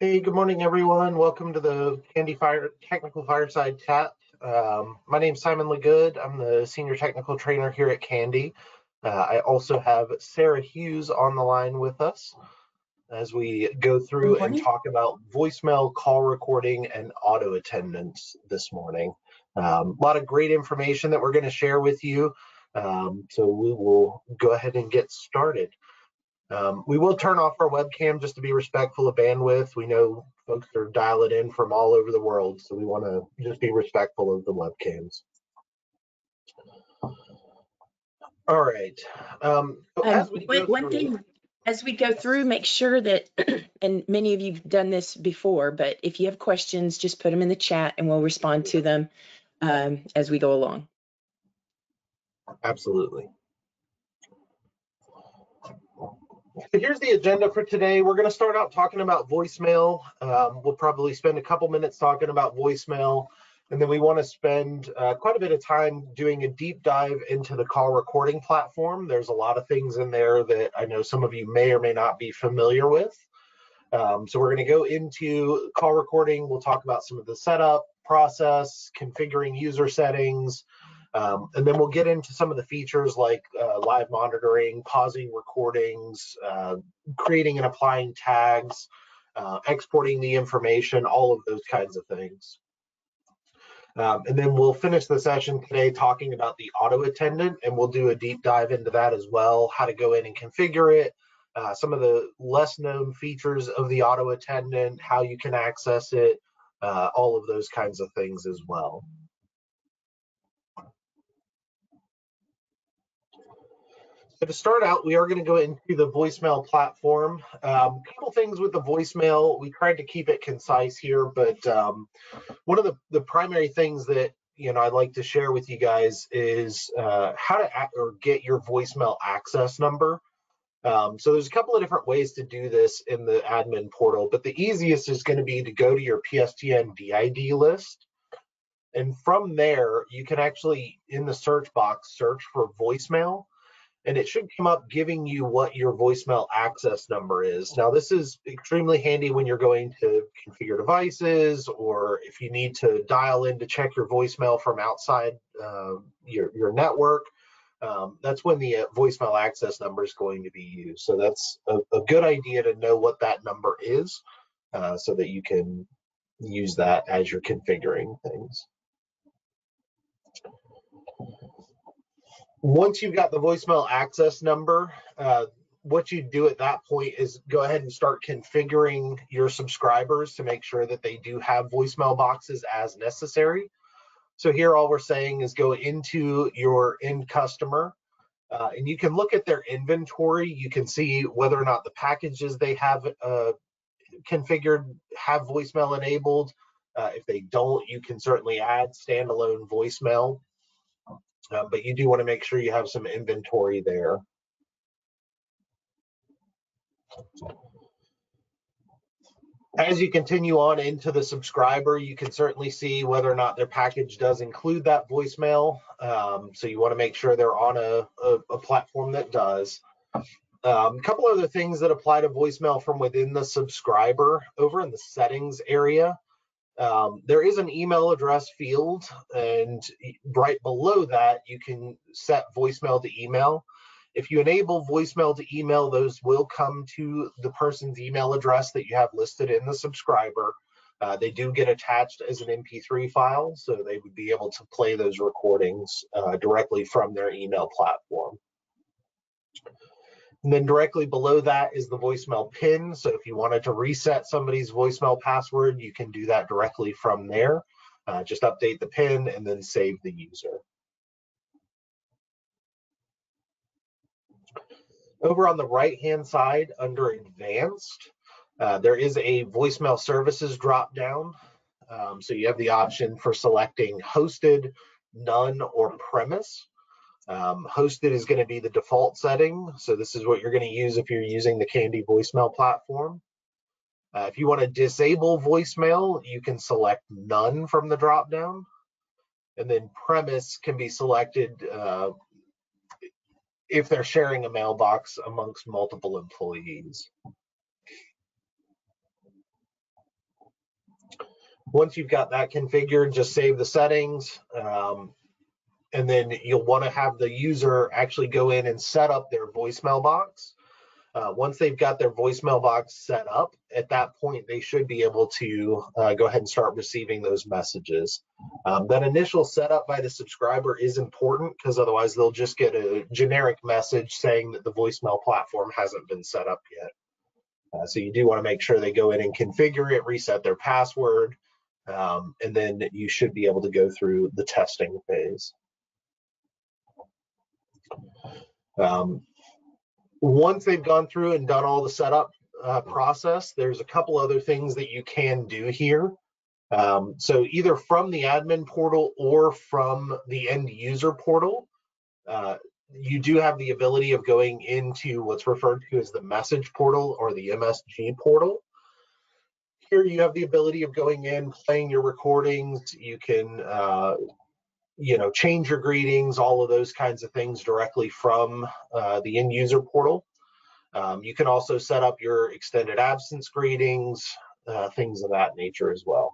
Hey, good morning, everyone. Welcome to the Kandy Technical Fireside Chat. My name's Simon Legood. I'm the Senior Technical Trainer here at Kandy. I also have Sarah Hughes on the line with us as we go through and talk about voicemail, call recording, and auto attendance this morning. A lot of great information that we're going to share with you. So we will go ahead and get started. We will turn off our webcam just to be respectful of bandwidth. We know folks are dialing in from all over the world, so we want to just be respectful of the webcams. All right. One thing, as we go through, make sure that, and many of you have done this before, but if you have questions, just put them in the chat and we'll respond to them as we go along. Absolutely. So here's the agenda for today. We're going to start out talking about voicemail. We'll probably spend a couple minutes talking about voicemail, and then we want to spend quite a bit of time doing a deep dive into the call recording platform. There's a lot of things in there that I know some of you may or may not be familiar with. So we're going to go into call recording. We'll talk about some of the setup process, configuring user settings, and then we'll get into some of the features like live monitoring, pausing recordings, creating and applying tags, exporting the information, all of those kinds of things. And then we'll finish the session today talking about the auto attendant, and we'll do a deep dive into that as well, how to go in and configure it, some of the less known features of the auto attendant, how you can access it, all of those kinds of things as well. So to start out, we are going to go into the voicemail platform. A couple things with the voicemail. We tried to keep it concise here, but one of the primary things that I'd like to share with you guys is how to get your voicemail access number. So there's a couple of different ways to do this in the admin portal, but the easiest is going to be to go to your PSTN DID list. And from there, you can actually, in the search box, search for voicemail. And it should come up giving you what your voicemail access number is. Now, this is extremely handy when you're going to configure devices, or if you need to dial in to check your voicemail from outside your network. That's when the voicemail access number is going to be used. So that's a good idea to know what that number is so that you can use that as you're configuring things. Once you've got the voicemail access number, what you do at that point is go ahead and start configuring your subscribers to make sure that they do have voicemail boxes as necessary. So here all we're saying is go into your end customer, and you can look at their inventory. You can see whether or not the packages they have configured have voicemail enabled. If they don't, you can certainly add standalone voicemail. But you do want to make sure you have some inventory there. As you continue on into the subscriber, you can certainly see whether or not their package does include that voicemail. So you want to make sure they're on a platform that does. A couple other things that apply to voicemail from within the subscriber. Over in the settings area, there is an email address field, and right below that, you can set voicemail to email. If you enable voicemail to email, those will come to the person's email address that you have listed in the subscriber. They do get attached as an MP3 file, so they would be able to play those recordings directly from their email platform. And then directly below that is the voicemail pin. So if you wanted to reset somebody's voicemail password, you can do that directly from there. Just update the pin and then save the user. Over on the right-hand side under Advanced, there is a voicemail services drop-down. So you have the option for selecting hosted, none, or premise. Hosted is going to be the default setting. So this is what you're going to use if you're using the Kandy voicemail platform. If you want to disable voicemail, you can select none from the drop-down. And then premise can be selected if they're sharing a mailbox amongst multiple employees. Once you've got that configured, just save the settings, and then you'll want to have the user actually go in and set up their voicemail box. Once they've got their voicemail box set up, at that point, they should be able to go ahead and start receiving those messages. That initial setup by the subscriber is important because otherwise they'll just get a generic message saying that the voicemail platform hasn't been set up yet. So you do want to make sure they go in and configure it, reset their password, and then you should be able to go through the testing phase. Once they've gone through and done all the setup process, there's a couple other things that you can do here. So either from the admin portal or from the end user portal, you do have the ability of going into what's referred to as the message portal or the MSG portal. Here you have the ability of going in, playing your recordings. You can change your greetings, all of those kinds of things directly from the end user portal. You can also set up your extended absence greetings, things of that nature as well.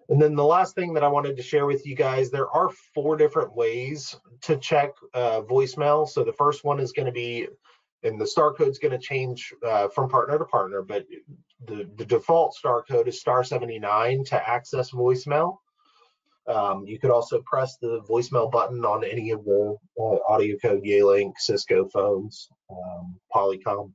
And then the last thing that I wanted to share with you guys, there are 4 different ways to check voicemail. So the first one is going to be, and the star code is going to change from partner to partner, but the default star code is *79 to access voicemail. You could also press the voicemail button on any of the AudioCode, Yealink, Cisco phones, Polycom.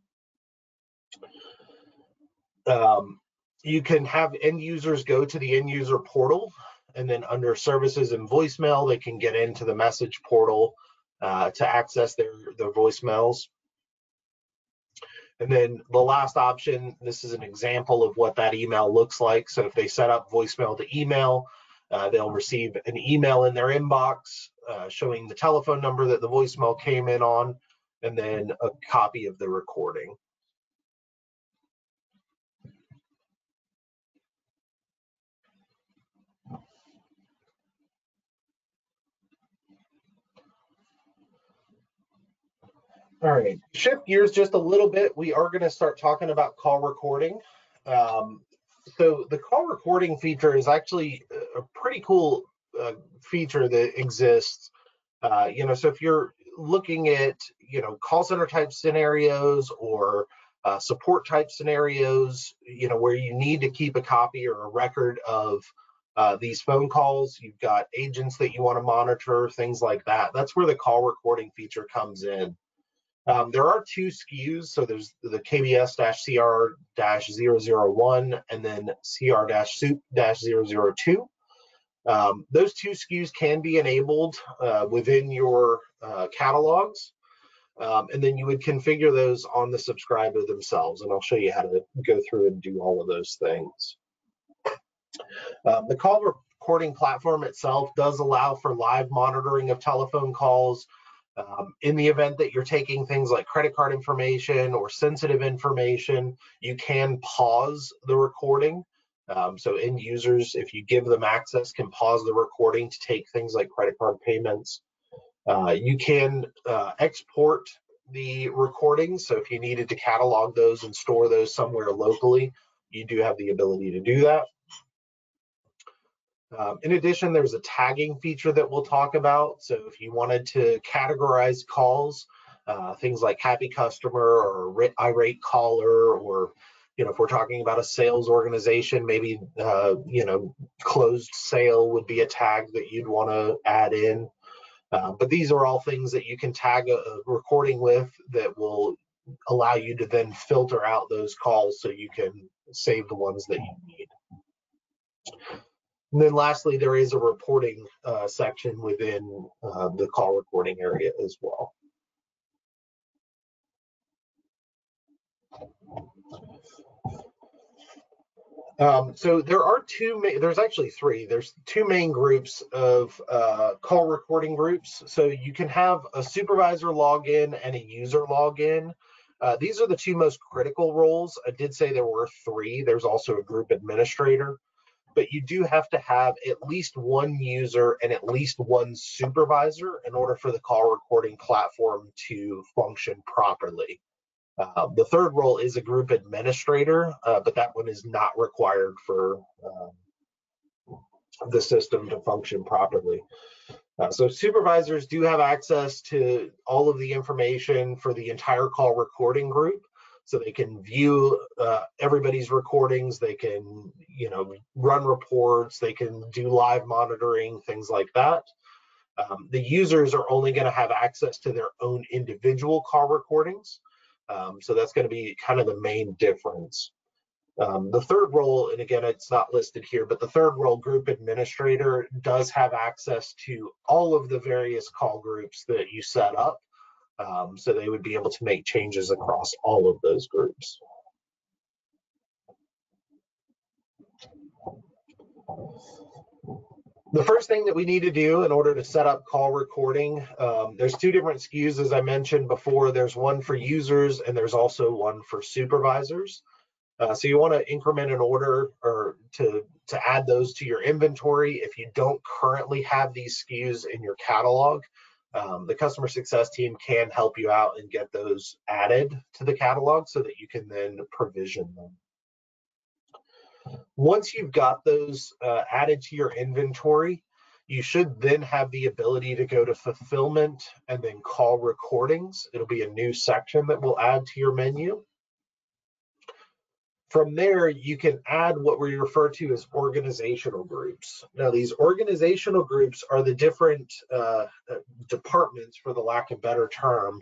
You can have end users go to the end user portal, and then under services and voicemail, they can get into the message portal to access their voicemails. And then the last option, this is an example of what that email looks like. So if they set up voicemail to email, they'll receive an email in their inbox showing the telephone number that the voicemail came in on, and then a copy of the recording. All right, shift gears just a little bit. We are going to start talking about call recording. So the call recording feature is actually a pretty cool feature that exists. So if you're looking at, call center type scenarios or support type scenarios, where you need to keep a copy or a record of these phone calls, you've got agents that you want to monitor, things like that. That's where the call recording feature comes in. There are 2 SKUs, so there's the KBS-CR-001 and then CR-SOUP-002. Those 2 SKUs can be enabled within your catalogs, and then you would configure those on the subscriber themselves, and I'll show you how to go through and do all of those things. The call recording platform itself does allow for live monitoring of telephone calls. In the event that you're taking things like credit card information or sensitive information, you can pause the recording. So end users, if you give them access, can pause the recording to take things like credit card payments. You can export the recordings. So if you needed to catalog those and store those somewhere locally, you do have the ability to do that. In addition, there's a tagging feature that we'll talk about. So if you wanted to categorize calls, things like happy customer or irate caller, or if we're talking about a sales organization, maybe closed sale would be a tag that you'd want to add in. But these are all things that you can tag a recording with that will allow you to then filter out those calls so you can save the ones that you need. And then lastly, there is a reporting section within the call recording area as well. So there are there's actually 3. There's 2 main groups of call recording groups. So you can have a supervisor login and a user login. These are the 2 most critical roles. I did say there were 3. There's also a group administrator. But you do have to have at least 1 user and at least 1 supervisor in order for the call recording platform to function properly. The third role is a group administrator, but that one is not required for the system to function properly. So supervisors do have access to all of the information for the entire call recording group. So they can view everybody's recordings, they can, run reports, they can do live monitoring, things like that. The users are only going to have access to their own individual call recordings. So that's going to be kind of the main difference. The third role, and again, it's not listed here, but the third role, group administrator, does have access to all of the various call groups that you set up. So they would be able to make changes across all of those groups. The first thing that we need to do in order to set up call recording, there's two different SKUs, as I mentioned before. There's one for users and there's also one for supervisors. So you want to increment an order or to add those to your inventory. If you don't currently have these SKUs in your catalog, the customer success team can help you out and get those added to the catalog so that you can then provision them. Once you've got those added to your inventory, you should then have the ability to go to fulfillment and then call recordings. It'll be a new section that we'll add to your menu. From there, you can add what we refer to as organizational groups. Now, these organizational groups are the different departments, for the lack of a better term,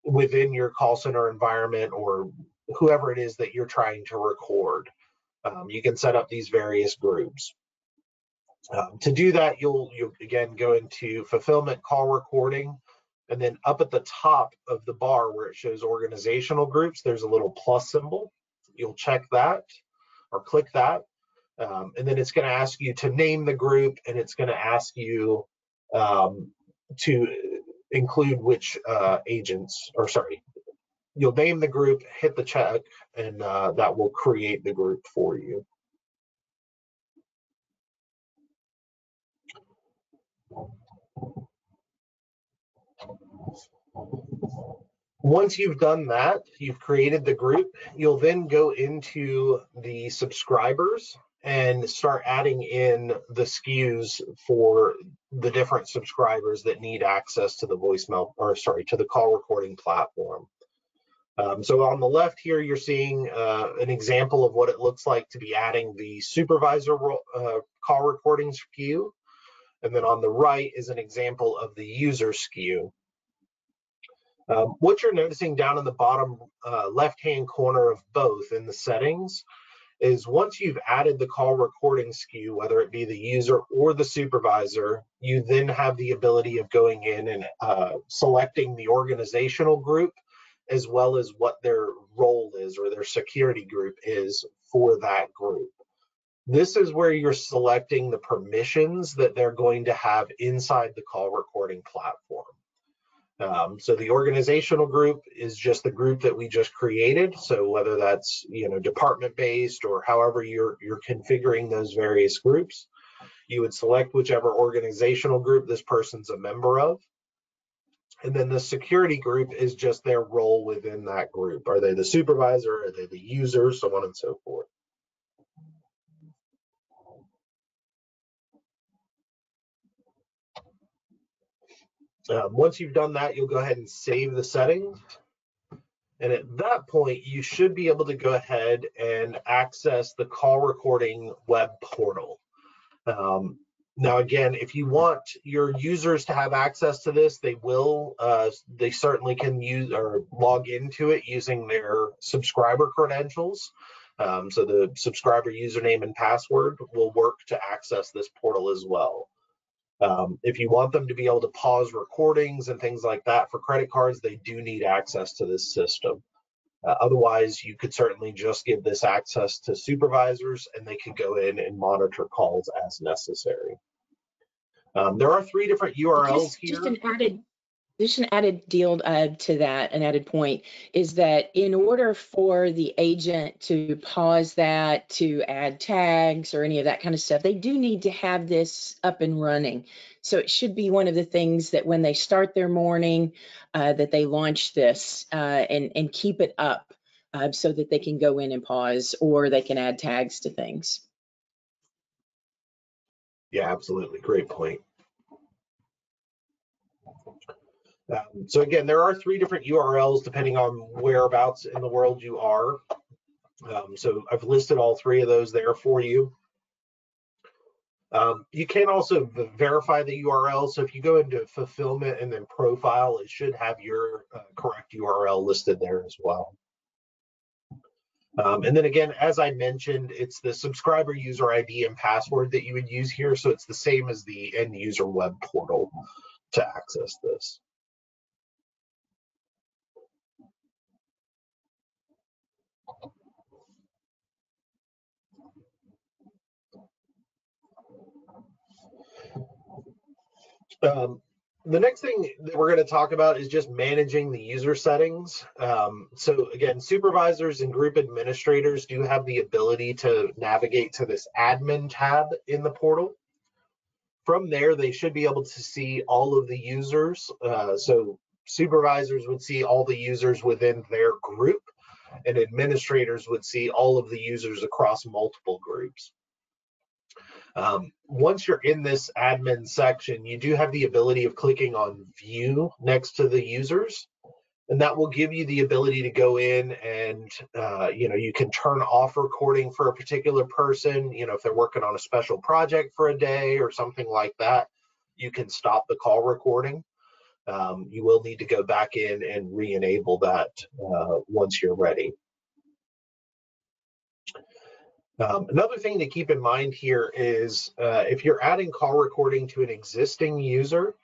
within your call center environment or whoever it is that you're trying to record. You can set up these various groups. To do that, you'll again go into fulfillment call recording, and then up at the top of the bar where it shows organizational groups, there's a little plus symbol. You'll check that or click that, and then it's going to ask you to name the group, and it's going to ask you to include which agents, or sorry, you'll name the group, hit the check, and that will create the group for you. Once you've done that, you've created the group, you'll then go into the subscribers and start adding in the SKUs for the different subscribers that need access to the voicemail, or sorry, to the call recording platform. So on the left here, you're seeing an example of what it looks like to be adding the supervisor call recording SKU. And then on the right is an example of the user SKU. What you're noticing down in the bottom left-hand corner of both in the settings is once you've added the call recording SKU, whether it be the user or the supervisor, you then have the ability of going in and selecting the organizational group as well as what their role is or their security group is for that group. This is where you're selecting the permissions that they're going to have inside the call recording platform. So the organizational group is just the group that we just created. So whether that's department-based or however you're configuring those various groups, you would select whichever organizational group this person's a member of. And then the security group is just their role within that group. Are they the supervisor? Are they the user? So on and so forth. Once you've done that, you'll go ahead and save the settings. And at that point, you should be able to go ahead and access the call recording web portal. Now, again, if you want your users to have access to this, they will. They certainly can use or log into it using their subscriber credentials. So the subscriber username and password will work to access this portal as well. If you want them to be able to pause recordings and things like that for credit cards, they do need access to this system. Otherwise, you could certainly just give this access to supervisors and they could go in and monitor calls as necessary. There are 3 different URLs here. Just an added There's an added deal to that, an added point is that in order for the agent to pause that, to add tags or any of that kind of stuff, they do need to have this up and running. So it should be one of the things that when they start their morning, that they launch this and keep it up so that they can go in and pause or they can add tags to things. Yeah, absolutely. Great point. So again, there are 3 different URLs depending on whereabouts in the world you are. So I've listed all 3 of those there for you. You can also verify the URL. So if you go into fulfillment and then profile, it should have your correct URL listed there as well. And then again, as I mentioned, it's the subscriber user ID and password that you would use here. So it's the same as the end user web portal to access this. The next thing that we're going to talk about is just managing the user settings. So again, supervisors and group administrators do have the ability to navigate to this admin tab in the portal. From there, they should be able to see all of the users. So supervisors would see all the users within their group, and administrators would see all of the users across multiple groups. Once you're in this admin section, you do have the ability of clicking on view next to the users, and that will give you the ability to go in and you can turn off recording for a particular person. If they're working on a special project for a day or something like that, you can stop the call recording. You will need to go back in and re-enable that once you're ready. Another thing to keep in mind here is if you're adding call recording to an existing user,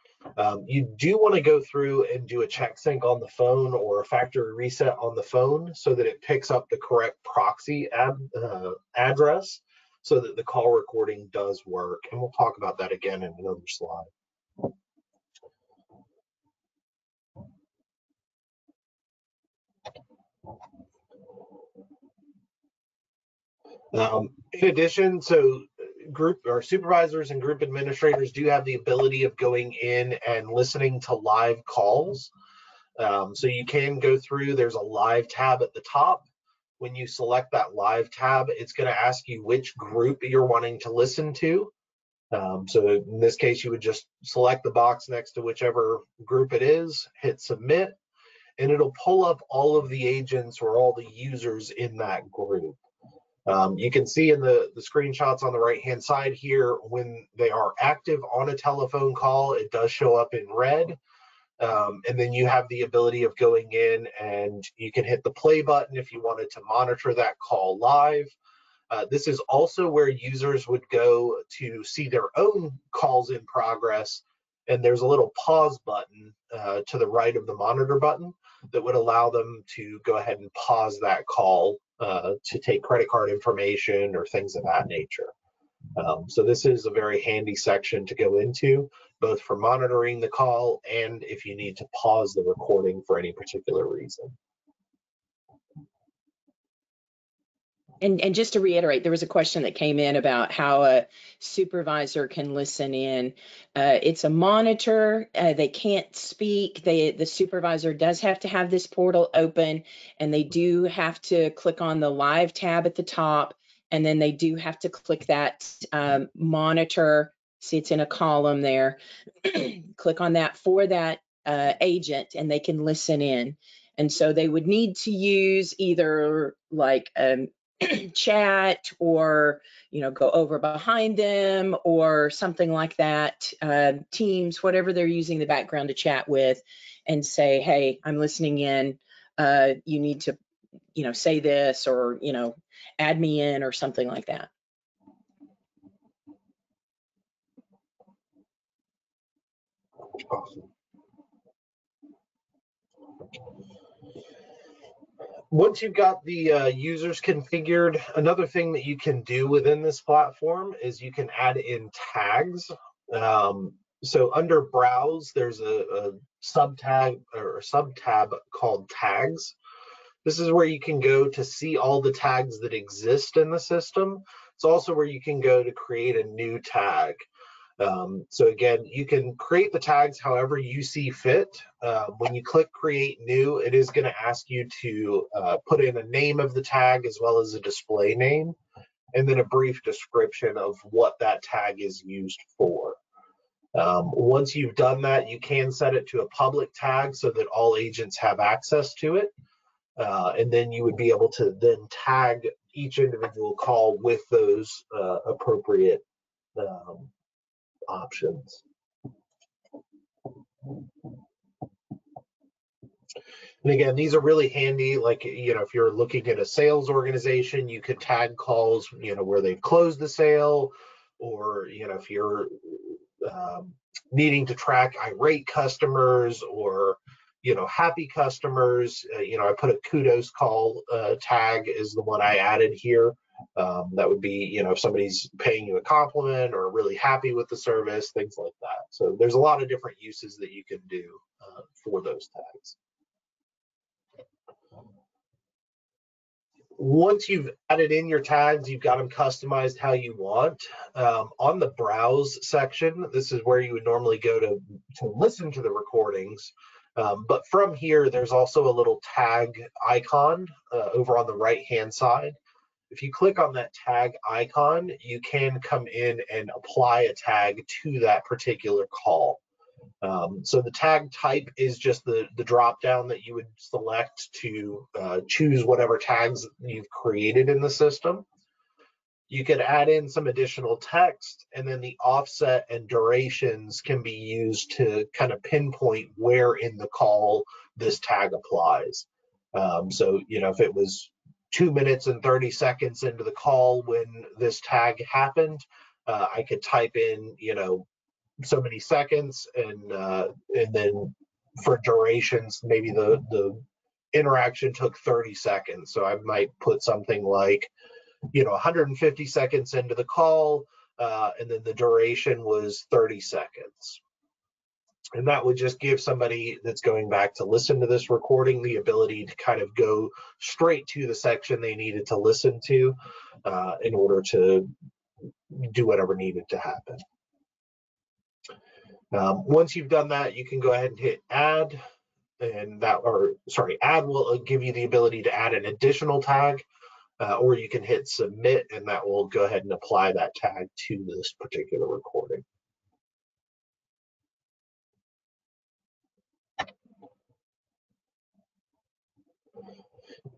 you do want to go through and do a check sync on the phone or a factory reset on the phone so that it picks up the correct proxy address so that the call recording does work. And we'll talk about that again in another slide. In addition, so group or supervisors and group administrators do have the ability of going in and listening to live calls. So you can go through, there's a live tab at the top. When you select that live tab, it's going to ask you which group you're wanting to listen to. So in this case, you would just select the box next to whichever group it is, hit submit, and it'll pull up all of the agents or all the users in that group. You can see in the screenshots on the right hand side here, when they are active on a telephone call, it does show up in red. And then you have the ability of going in and you can hit the play button if you wanted to monitor that call live. This is also where users would go to see their own calls in progress. And there's a little pause button to the right of the monitor button that would allow them to go ahead and pause that call to take credit card information or things of that nature. So this is a very handy section to go into, both for monitoring the call and if you need to pause the recording for any particular reason. And just to reiterate, there was a question that came in about how a supervisor can listen in. It's a monitor. They can't speak. The supervisor does have to have this portal open, and they do have to click on the live tab at the top, and then they do have to click that monitor. See, it's in a column there. Click on that for that agent, and they can listen in. And so they would need to use either like chat or go over behind them or something like that, Teams, whatever they're using the background to chat with, and say, hey, I'm listening in, you need to say this, or add me in, or something like that. Awesome. Once you've got the users configured, another thing that you can do within this platform is you can add in tags. So under Browse, there's a subtab called Tags. This is where you can go to see all the tags that exist in the system. It's also where you can go to create a new tag. So again, you can create the tags however you see fit. When you click Create New, it is going to ask you to put in a name of the tag as well as a display name, and then a brief description of what that tag is used for. Once you've done that, you can set it to a public tag so that all agents have access to it. And then you would be able to then tag each individual call with those appropriate options. And again, these are really handy. Like, if you're looking at a sales organization, you could tag calls, where they've closed the sale, or, if you're needing to track irate customers or, happy customers. I put a kudos call tag is the one I added here. That would be, if somebody's paying you a compliment or really happy with the service, things like that. So there's a lot of different uses that you can do for those tags. Once you've added in your tags, you've got them customized how you want. On the Browse section, this is where you would normally go to listen to the recordings. But from here, there's also a little tag icon over on the right-hand side. If you click on that tag icon, you can come in and apply a tag to that particular call. So the tag type is just the drop down that you would select to choose whatever tags you've created in the system. You could add in some additional text, and then the offset and durations can be used to kind of pinpoint where in the call this tag applies. So, if it was 2 minutes and 30 seconds into the call when this tag happened, I could type in, so many seconds, and then for durations, maybe the interaction took 30 seconds. So I might put something like, 150 seconds into the call, and then the duration was 30 seconds. And that would just give somebody that's going back to listen to this recording the ability to kind of go straight to the section they needed to listen to in order to do whatever needed to happen. Once you've done that, you can go ahead and hit add, and add will give you the ability to add an additional tag, or you can hit submit, and that will go ahead and apply that tag to this particular recording.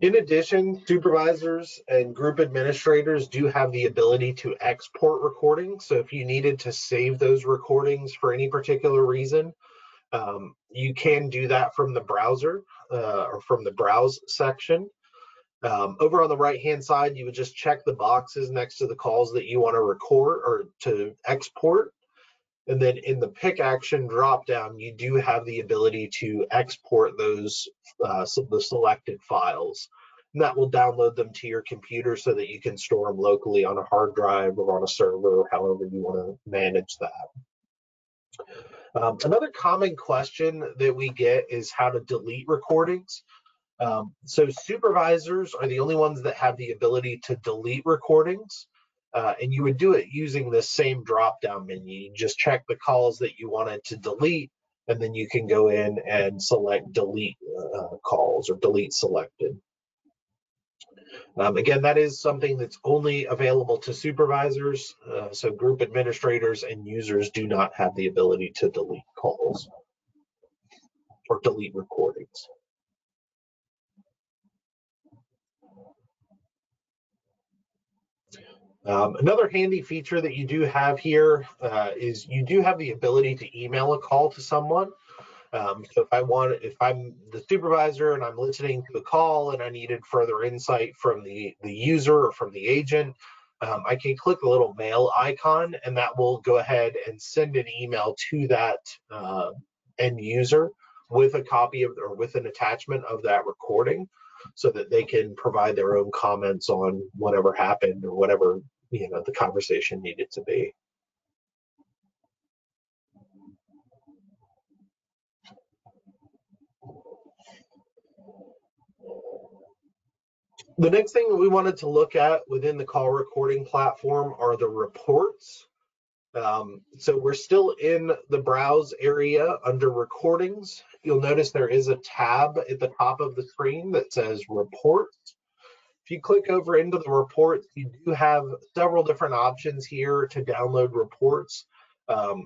In addition, supervisors and group administrators do have the ability to export recordings. So if you needed to save those recordings for any particular reason, you can do that from the browser or from the browse section. Over on the right-hand side, you would just check the boxes next to the calls that you want to record or to export. And then in the pick action dropdown, you do have the ability to export those the selected files. And that will download them to your computer so that you can store them locally on a hard drive or on a server, or however you want to manage that. Another common question that we get is how to delete recordings. So supervisors are the only ones that have the ability to delete recordings. And you would do it using this same drop-down menu. You just check the calls that you wanted to delete, and then you can go in and select delete calls or delete selected. Again, that is something that's only available to supervisors. So group administrators and users do not have the ability to delete calls or delete recordings. Another handy feature that you do have here is you do have the ability to email a call to someone. So if I'm the supervisor and I'm listening to a call and I needed further insight from the user or from the agent, I can click the little mail icon, and that will go ahead and send an email to that end user with a copy of or with an attachment of that recording, so that they can provide their own comments on whatever happened or whatever the conversation needed to be. The next thing that we wanted to look at within the call recording platform are the reports. So we're still in the browse area under recordings. You'll notice there is a tab at the top of the screen that says reports. If you click over into the reports, you do have several different options here to download reports.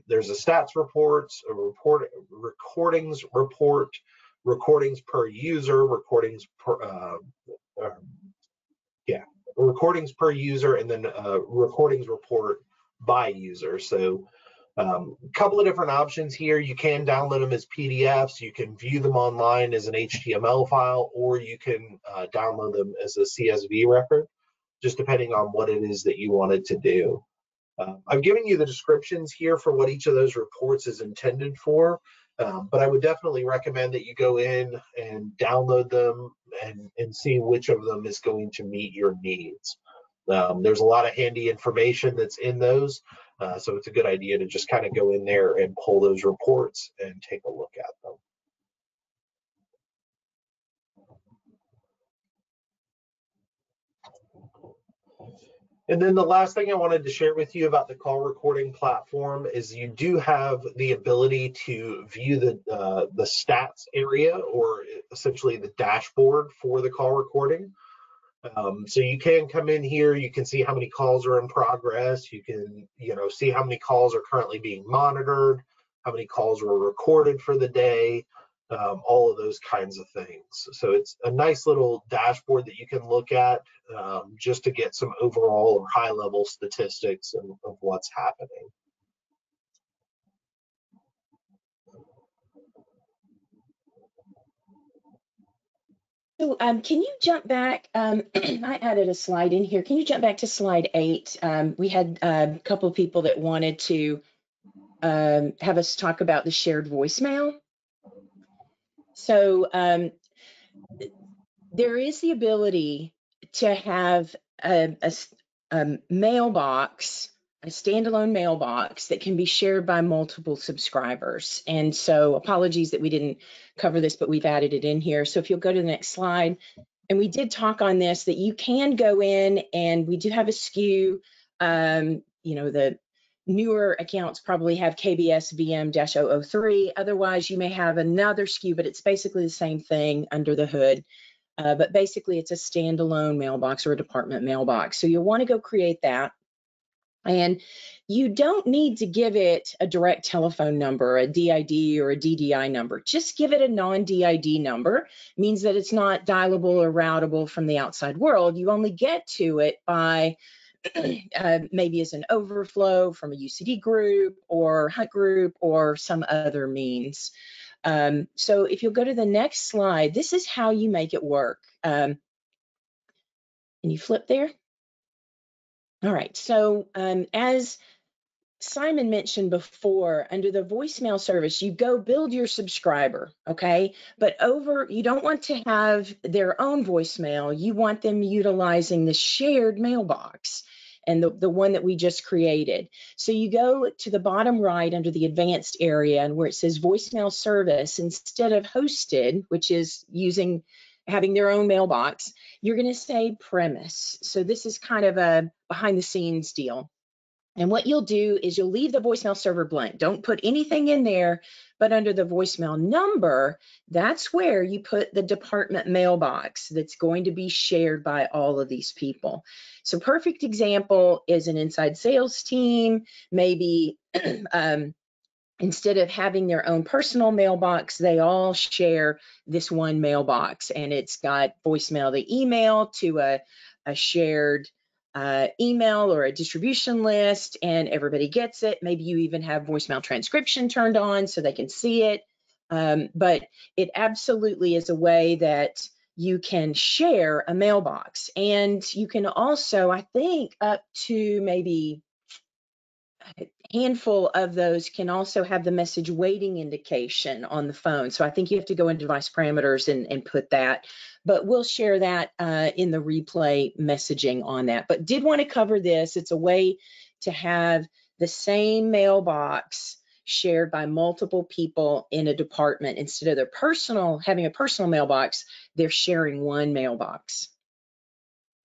There's a stats reports, a recordings report, recordings per user, recordings per user, and then recordings report by user. So a couple of different options here. You can download them as PDFs, you can view them online as an HTML file, or you can download them as a CSV record, just depending on what it is that you wanted to do. I've given you the descriptions here for what each of those reports is intended for, but I would definitely recommend that you go in and download them and see which of them is going to meet your needs. There's a lot of handy information that's in those, so it's a good idea to just kind of go in there and pull those reports and take a look at them. And then the last thing I wanted to share with you about the call recording platform is you do have the ability to view the stats area, or essentially the dashboard for the call recording. So you can come in here, you can see how many calls are in progress, you can see how many calls are currently being monitored, how many calls were recorded for the day, all of those kinds of things. So it's a nice little dashboard that you can look at just to get some overall or high level statistics of what's happening. So can you jump back? I added a slide in here. Can you jump back to slide 8? We had a couple of people that wanted to have us talk about the shared voicemail. So there is the ability to have a mailbox, a standalone mailbox that can be shared by multiple subscribers. And so apologies that we didn't cover this, but we've added it in here. So if you'll go to the next slide, and we did talk on this, that you can go in and we do have a SKU. The newer accounts probably have KBS VM-003. Otherwise, you may have another SKU, but it's basically the same thing under the hood. But basically, it's a standalone mailbox or a department mailbox. So you'll want to go create that. And you don't need to give it a direct telephone number, a DID or a DDI number. Just give it a non-DID number. It means that it's not dialable or routable from the outside world. You only get to it by maybe as an overflow from a UCD group or Hunt group or some other means. So if you'll go to the next slide, this is how you make it work. Can you flip there? All right, so as Simon mentioned before, under the voicemail service, you go build your subscriber, okay? But you don't want to have their own voicemail. You want them utilizing the shared mailbox and the one that we just created. So you go to the bottom right under the advanced area, and where it says voicemail service, instead of hosted, which is having their own mailbox, you're going to say premise. So this is kind of a behind the scenes deal. And what you'll do is you'll leave the voicemail server blank. Don't put anything in there, but under the voicemail number, that's where you put the department mailbox that's going to be shared by all of these people. So perfect example is an inside sales team, maybe instead of having their own personal mailbox, they all share this one mailbox, and it's got voicemail to email to a shared email or a distribution list, and everybody gets it. Maybe you even have voicemail transcription turned on so they can see it. But it absolutely is a way that you can share a mailbox. And you can also, I think, up to maybe a handful of those can also have the message waiting indication on the phone. So I think you have to go in device parameters and put that, but we'll share that in the replay messaging on that. But did want to cover this. It's a way to have the same mailbox shared by multiple people in a department. Instead of having a personal mailbox, they're sharing one mailbox.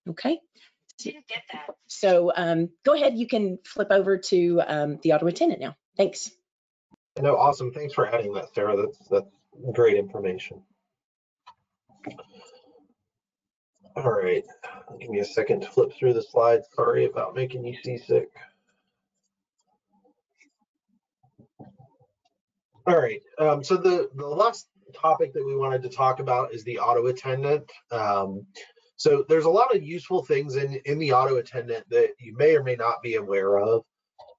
Okay. Didn't get that. So go ahead, you can flip over to the auto attendant now. Thanks. No, awesome. Thanks for adding that, Sarah. That's great information. All right, give me a second to flip through the slides. Sorry about making you seasick. All right, so the last topic that we wanted to talk about is the auto attendant. So there's a lot of useful things in the auto attendant that you may or may not be aware of.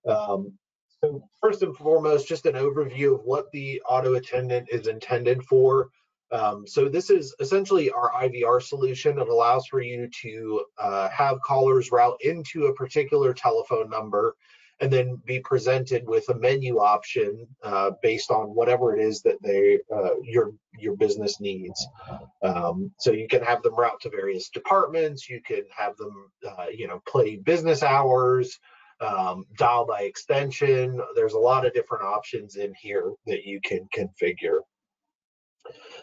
So first and foremost, just an overview of what the auto attendant is intended for. So this is essentially our IVR solution. It allows for you to have callers route into a particular telephone number and then be presented with a menu option based on whatever it is that your business needs. So you can have them route to various departments. You can have them, play business hours, dial by extension. There's a lot of different options in here that you can configure.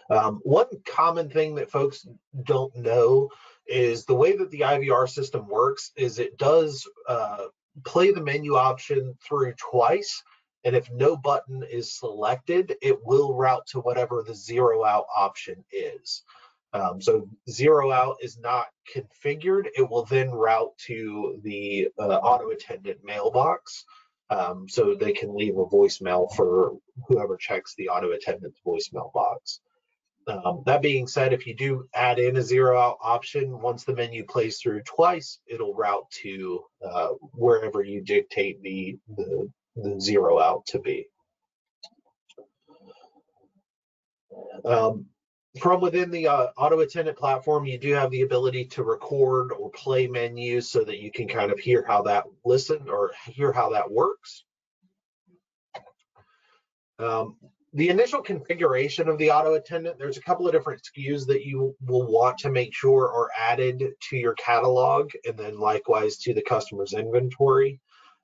One common thing that folks don't know is the way that the IVR system works is it does play the menu option through twice. And if no button is selected, it will route to whatever the zero out option is. So zero out is not configured. It will then route to the auto attendant mailbox. So they can leave a voicemail for whoever checks the auto attendant's voicemail box. That being said, if you do add in a zero out option, once the menu plays through twice, it'll route to wherever you dictate the zero out to be. From within the auto attendant platform, you do have the ability to record or play menus so that you can kind of hear how that works. The initial configuration of the auto attendant, there's a couple of different SKUs that you will want to make sure are added to your catalog and then likewise to the customer's inventory.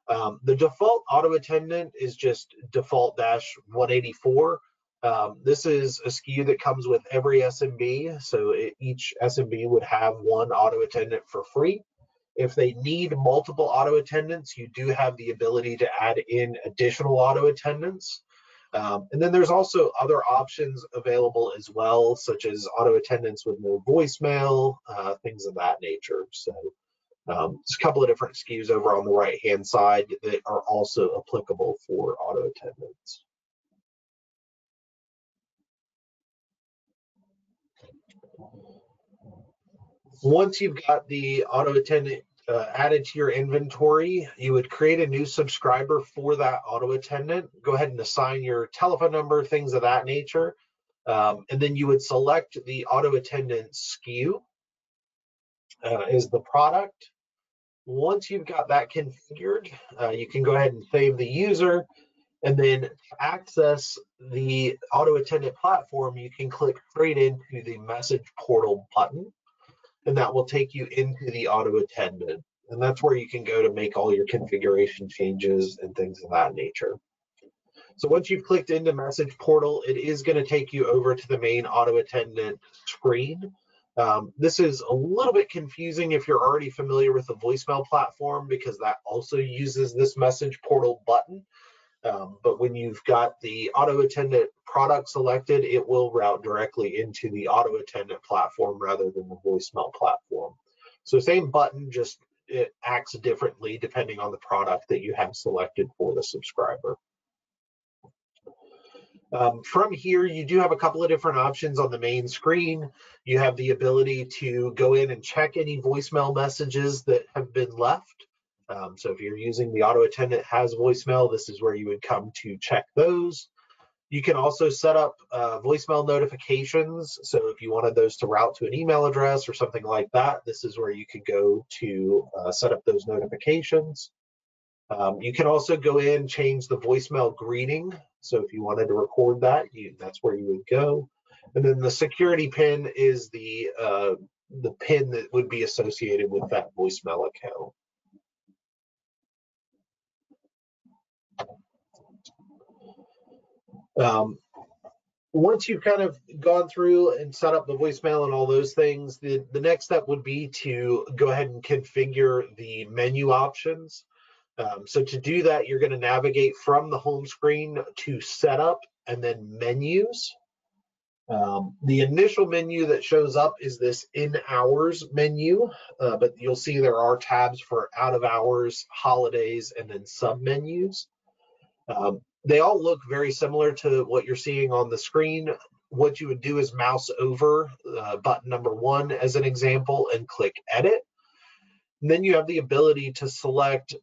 The default auto attendant is just default -184. This is a SKU that comes with every SMB, so each SMB would have one auto attendant for free. If they need multiple auto attendants, you do have the ability to add in additional auto attendants. And then there's also other options available as well, such as auto attendants with no voicemail, things of that nature. So there's a couple of different SKUs over on the right-hand side that are also applicable for auto attendants. Once you've got the auto attendant added to your inventory, you would create a new subscriber for that auto attendant. Go ahead and assign your telephone number, things of that nature. And then you would select the auto attendant SKU as the product. Once you've got that configured, you can go ahead and save the user. And then to access the auto attendant platform, you can click straight into the message portal button, and that will take you into the auto attendant. And that's where you can go to make all your configuration changes and things of that nature. So once you've clicked into message portal, it is going to take you over to the main auto attendant screen. This is a little bit confusing if you're already familiar with the voicemail platform, because that also uses this message portal button. But when you've got the auto attendant product selected, it will route directly into the auto attendant platform rather than the voicemail platform. So same button, just it acts differently depending on the product that you have selected for the subscriber. From here, you do have a couple of different options on the main screen. You have the ability to go in and check any voicemail messages that have been left. So if you're using the auto attendant has voicemail, this is where you would come to check those. You can also set up voicemail notifications. So if you wanted those to route to an email address or something like that, this is where you could go to set up those notifications. You can also go in, change the voicemail greeting. So if you wanted to record that, that's where you would go. And then the security pin is the pin that would be associated with that voicemail account. Once you've kind of gone through and set up the voicemail and all those things, the next step would be to go ahead and configure the menu options. So to do that, you're going to navigate from the home screen to setup and then menus. The initial menu that shows up is this in hours menu, but you'll see there are tabs for out of hours, holidays, and then sub menus. They all look very similar to what you're seeing on the screen. What you would do is mouse over button number 1 as an example and click edit. And then you have the ability to select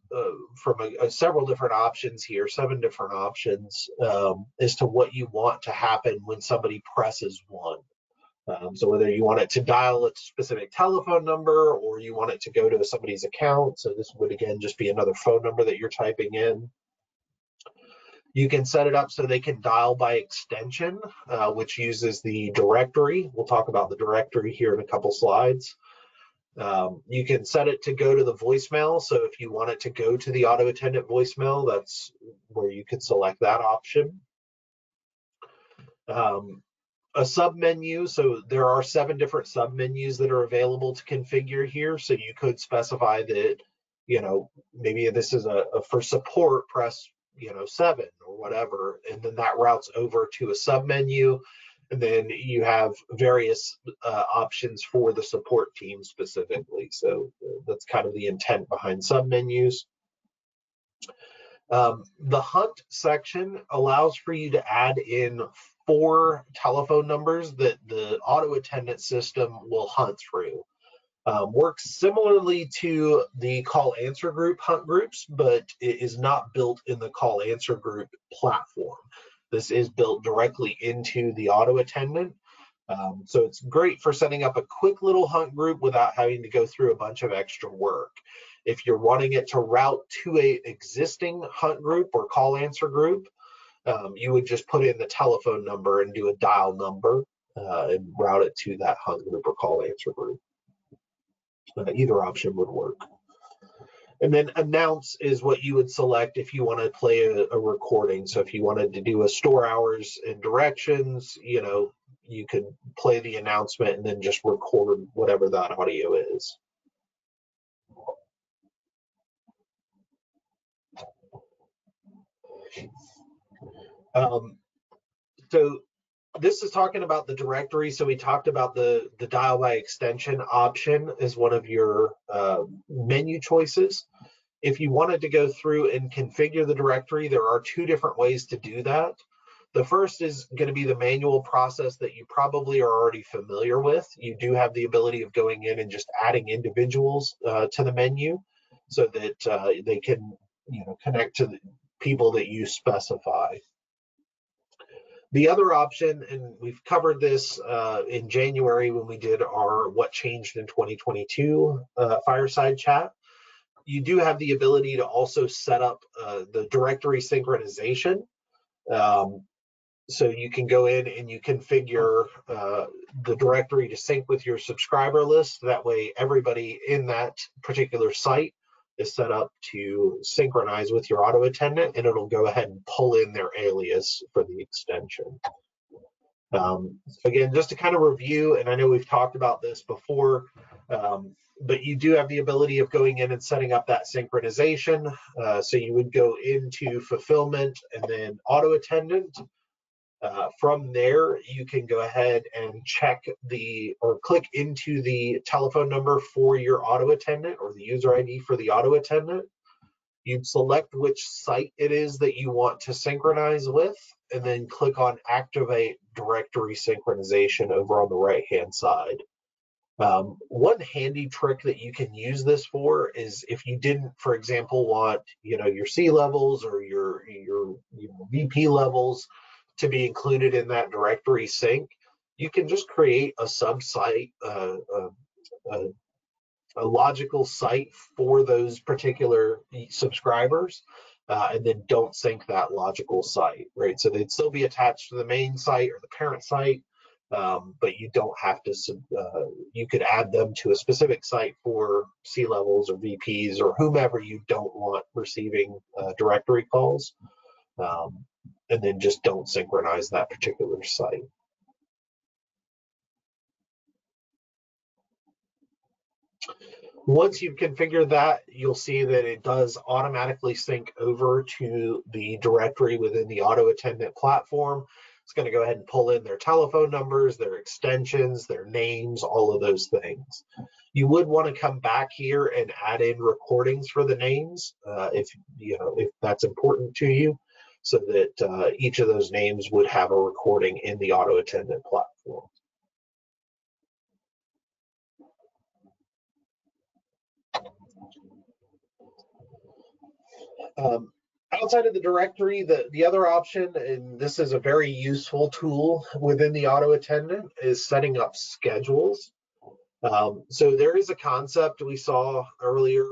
from several different options here, 7 different options as to what you want to happen when somebody presses 1. So whether you want it to dial a specific telephone number or you want it to go to somebody's account. So this would again just be another phone number that you're typing in. You can set it up so they can dial by extension, which uses the directory. We'll talk about the directory here in a couple slides. You can set it to go to the voicemail. So if you want it to go to the auto attendant voicemail, that's where you can select that option. A sub menu. So there are 7 different sub menus that are available to configure here. So you could specify that, maybe this is for support, press 7 or whatever, and then that routes over to a sub menu. And then you have various options for the support team specifically. So that's kind of the intent behind submenus. The hunt section allows for you to add in 4 telephone numbers that the auto attendant system will hunt through. Works similarly to the call answer group hunt groups, but it is not built in the call answer group platform. This is built directly into the auto attendant. So it's great for setting up a quick little hunt group without having to go through a bunch of extra work. If you're wanting it to route to a existing hunt group or call answer group, you would just put in the telephone number and do a dial number and route it to that hunt group or call answer group. Either option would work. And then announce is what you would select if you want to play a recording. So if you wanted to do a store hours and directions, you could play the announcement and then just record whatever that audio is. So this is talking about the directory. So we talked about the dial by extension option as one of your menu choices. If you wanted to go through and configure the directory, there are 2 different ways to do that. The first is going to be the manual process that you probably are already familiar with. You do have the ability of going in and just adding individuals to the menu so that they can connect to the people that you specify. The other option, and we've covered this in January when we did our What Changed in 2022 Fireside chat, you do have the ability to also set up the directory synchronization. So you can go in and you configure the directory to sync with your subscriber list. That way everybody in that particular site is set up to synchronize with your auto attendant, and it'll go ahead and pull in their alias for the extension. Again, just to kind of review, and I know we've talked about this before, but you do have the ability of going in and setting up that synchronization. So you would go into fulfillment and then auto attendant. From there, you can go ahead and check or click into the telephone number for your auto attendant or the user ID for the auto attendant. You'd select which site it is that you want to synchronize with, and then click on Activate Directory Synchronization over on the right-hand side. One handy trick that you can use this for is if you didn't, for example, want your C levels or your VP levels to be included in that directory sync, you can just create a sub-site, a logical site for those particular subscribers, and then don't sync that logical site, right? So they'd still be attached to the main site or the parent site, but you don't have to, you could add them to a specific site for C levels or VPs or whomever you don't want receiving directory calls. and then just don't synchronize that particular site. Once you've configured that, you'll see that it does automatically sync over to the directory within the auto attendant platform. It's going to go ahead and pull in their telephone numbers, their extensions, their names, all of those things. You would want to come back here and add in recordings for the names if that's important to you, so that each of those names would have a recording in the auto attendant platform. Outside of the directory, the other option, and this is a very useful tool within the auto attendant, is setting up schedules. So there is a concept we saw earlier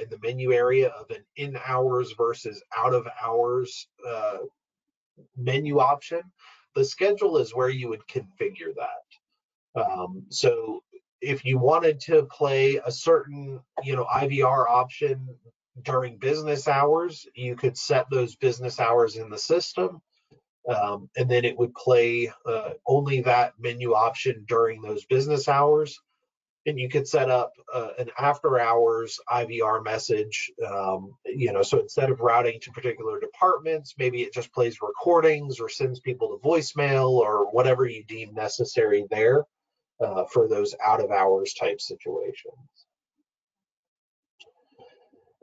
in the menu area of an in hours versus out of hours menu option. The schedule is where you would configure that. So if you wanted to play a certain IVR option during business hours, you could set those business hours in the system, and then it would play only that menu option during those business hours. And you could set up an after hours IVR message, so instead of routing to particular departments, maybe it just plays recordings or sends people to voicemail or whatever you deem necessary there for those out of hours type situations.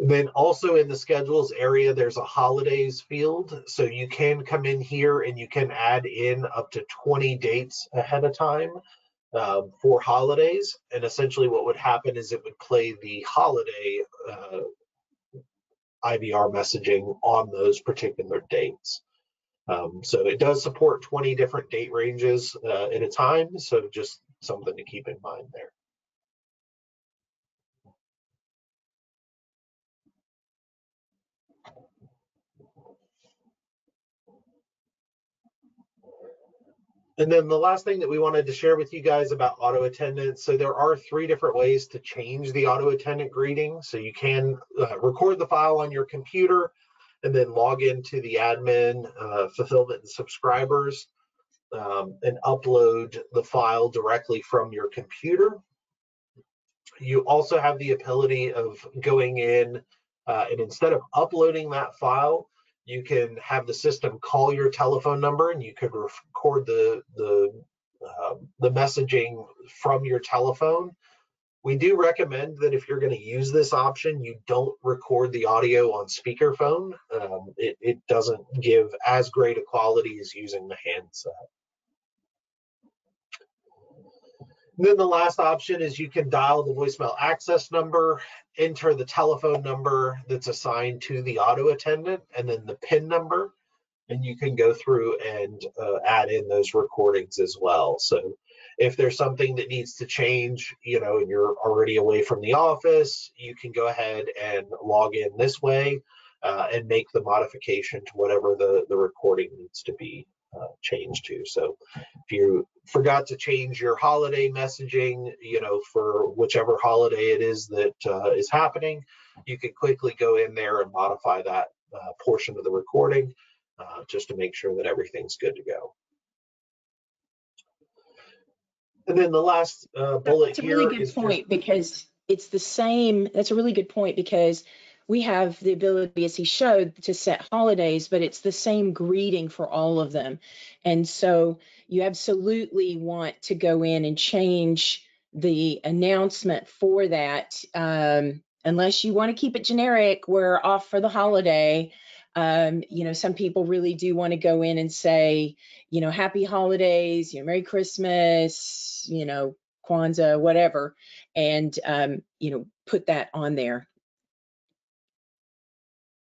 Then also in the schedules area, there's a holidays field. So you can come in here and you can add in up to 20 dates ahead of time for holidays. And essentially what would happen is it would play the holiday IVR messaging on those particular dates. So it does support 20 different date ranges at a time. So just something to keep in mind there. And then the last thing that we wanted to share with you guys about auto attendant. So there are 3 different ways to change the auto attendant greeting. So you can record the file on your computer and then log into the admin, fulfillment, and subscribers and upload the file directly from your computer. You also have the ability of going in and instead of uploading that file, you can have the system call your telephone number and you could record the messaging from your telephone. We do recommend that if you're going to use this option, you don't record the audio on speakerphone. It doesn't give as great a quality as using the handset. And then the last option is you can dial the voicemail access number, enter the telephone number that's assigned to the auto attendant, and then the PIN number, and you can go through and add in those recordings as well. So if there's something that needs to change, and you're already away from the office, you can go ahead and log in this way and make the modification to whatever the recording needs to be changed to. So if you forgot to change your holiday messaging, for whichever holiday it is that is happening, you can quickly go in there and modify that portion of the recording just to make sure that everything's good to go. And then the last bullet here is a really good point because it's the same. That's a really good point because we have the ability, as he showed, to set holidays, but it's the same greeting for all of them. And so you absolutely want to go in and change the announcement for that, unless you want to keep it generic, we're off for the holiday. Some people really do want to go in and say, happy holidays, Merry Christmas, Kwanzaa, whatever, and, put that on there.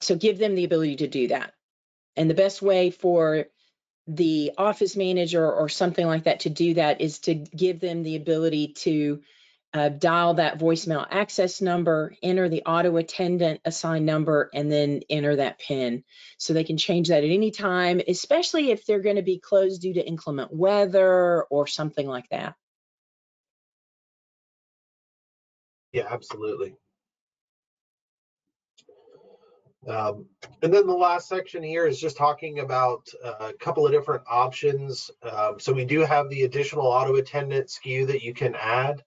So give them the ability to do that. And the best way for the office manager or something like that to do that is to give them the ability to dial that voicemail access number, enter the auto attendant assigned number, and then enter that PIN. So they can change that at any time, especially if they're going to be closed due to inclement weather or something like that. Yeah, absolutely. And then the last section here is just talking about a couple of different options. So we do have the additional auto attendant SKU that you can add.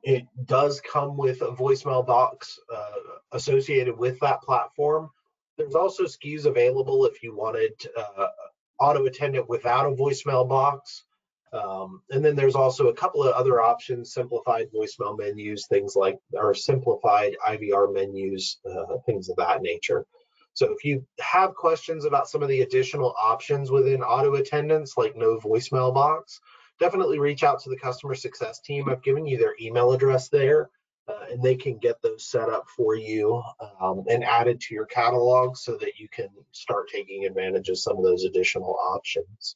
It does come with a voicemail box associated with that platform. There's also SKUs available if you wanted auto attendant without a voicemail box. And then there's also a couple of other options, simplified voicemail menus, things like, or simplified IVR menus, things of that nature. So if you have questions about some of the additional options within auto attendants, like no voicemail box, definitely reach out to the customer success team. I've given you their email address there, and they can get those set up for you and added to your catalog so that you can start taking advantage of some of those additional options.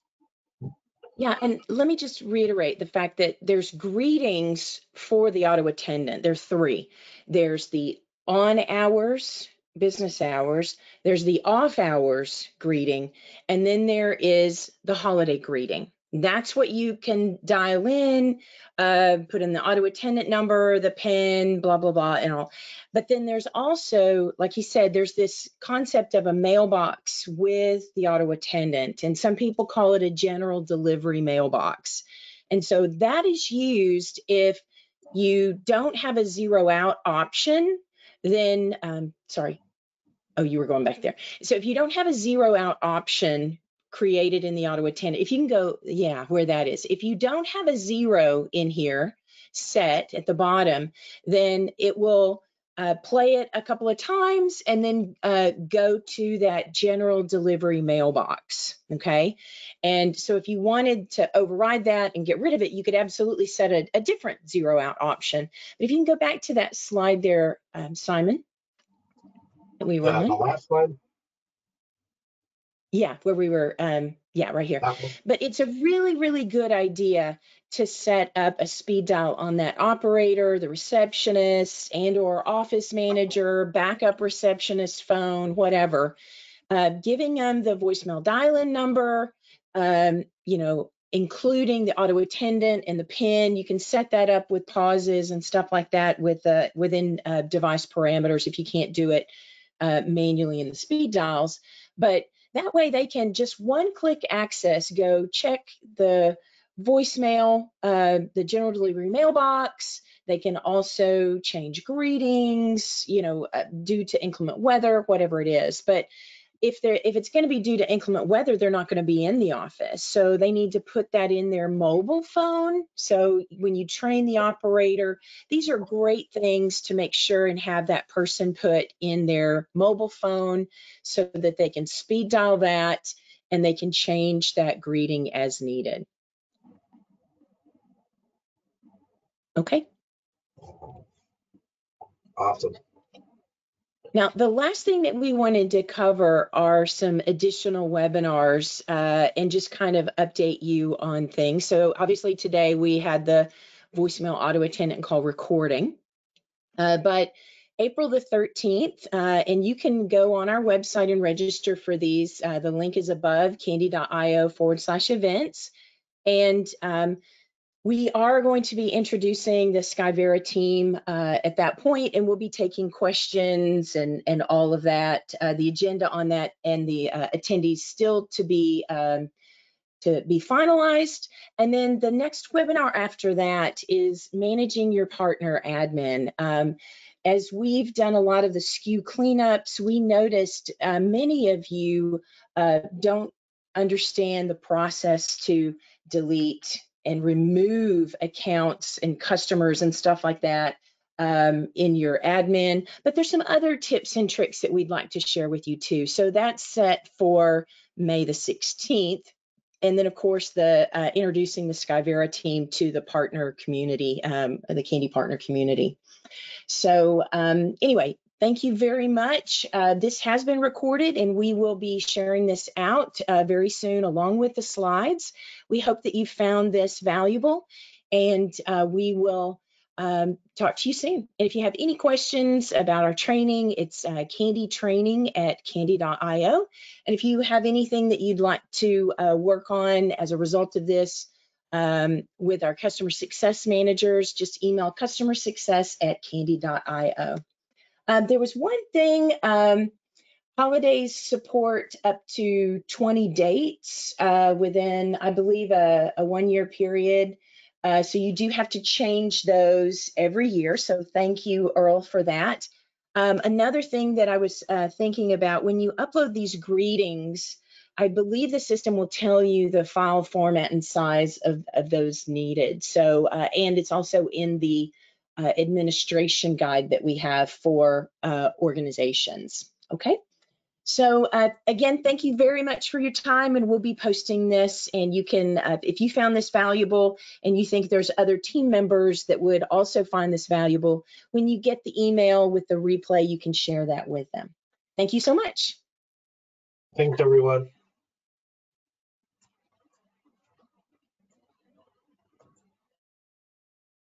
Yeah, and let me just reiterate the fact that there's greetings for the auto attendant. There are three. There's the on hours, business hours, there's the off hours greeting, and then there is the holiday greeting. That's what you can dial in, put in the auto attendant number, the PIN, blah, blah, blah, and all. But then there's also, like he said, there's this concept of a mailbox with the auto attendant, and some people call it a general delivery mailbox. And so that is used if you don't have a zero out option, then, sorry. Oh, you were going back there. So if you don't have a zero out option created in the auto attendant, if you can go, yeah, where that is. If you don't have a zero in here set at the bottom, then it will play it a couple of times and then go to that general delivery mailbox, okay? And so if you wanted to override that and get rid of it, you could absolutely set a different zero out option. But if you can go back to that slide there, Simon, that we were on. The last slide? Yeah, where we were, yeah, right here. But it's a really, really good idea to set up a speed dial on that operator, the receptionist, and or office manager, backup receptionist phone, whatever, giving them the voicemail dial-in number, you know, including the auto attendant and the PIN. You can set that up with pauses and stuff like that with within device parameters if you can't do it manually in the speed dials. But that way they can just one-click access, go check the voicemail, the general delivery mailbox. They can also change greetings, you know, due to inclement weather, whatever it is. But if it's going to be due to inclement weather, they're not going to be in the office. So they need to put that in their mobile phone. So when you train the operator, these are great things to make sure and have that person put in their mobile phone so that they can speed dial that and they can change that greeting as needed. Okay. Awesome. Now, the last thing that we wanted to cover are some additional webinars and just kind of update you on things. So obviously today we had the voicemail auto attendant call recording, but April the 13th, and you can go on our website and register for these. The link is above, kandy.io/events. And we are going to be introducing the Skyvera team at that point, and we'll be taking questions and all of that. The agenda on that and the attendees still to be finalized. And then the next webinar after that is managing your partner admin. As we've done a lot of the SKU cleanups, we noticed many of you don't understand the process to delete and remove accounts and customers and stuff like that in your admin. But there's some other tips and tricks that we'd like to share with you too. So that's set for May the 16th. And then, of course, the introducing the Skyvera team to the partner community, the Kandy partner community. So anyway, thank you very much. This has been recorded and we will be sharing this out very soon along with the slides. We hope that you found this valuable and we will talk to you soon. And if you have any questions about our training, it's kandytraining@kandy.io. And if you have anything that you'd like to work on as a result of this, with our customer success managers, just email customersuccess@kandy.io. There was one thing, holidays support up to 20 dates within, I believe, a 1-year period. So you do have to change those every year. So thank you, Earl, for that. Another thing that I was thinking about, when you upload these greetings, I believe the system will tell you the file format and size of those needed. So, and it's also in the administration guide that we have for organizations. Okay. So again, thank you very much for your time, and we'll be posting this, and you can, if you found this valuable and you think there's other team members that would also find this valuable, when you get the email with the replay, you can share that with them. Thank you so much. Thanks, everyone.